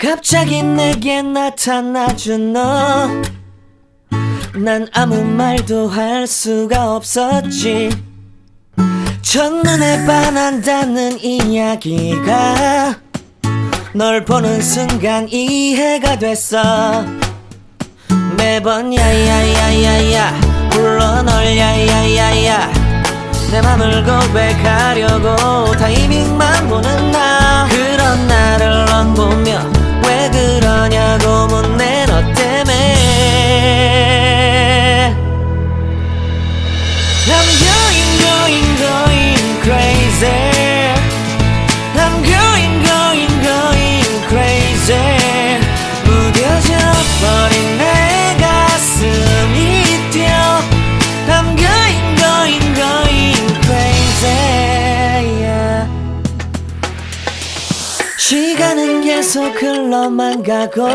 갑자기 내게 나타나준 너, 난 아무 말도 할 수가 없었지. 첫눈에 반한다는 이야기가 널 보는 순간 이해가 됐어. 매번 야야야야야 불러 널 야야야야, 내 맘을 고백하려고 타이밍만 보는 나. 그런 나를 넌 보며 왜 그러냐고 묻네. 너 때문에 I'm going crazy. I'm going crazy. 무뎌져 버린 내 가슴이 뛰어. I'm going crazy, yeah. 시간은 계속 흘러만 가고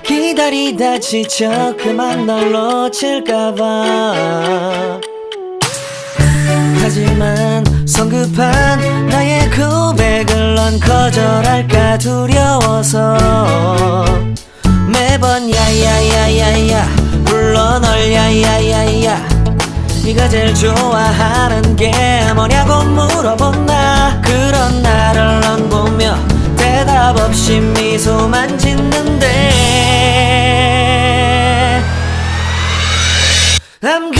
기다리다 지쳐 그만 널 놓칠까봐. 하지만 성급한 나의 고백을 넌 거절할까 두려워서 매번 야야야야야 불러 널 야야야야. 네가 제일 좋아하는 게 뭐냐고 물어본 나. 그런 나를 넌 보며 대답 없이 미소만 짓는데 I'm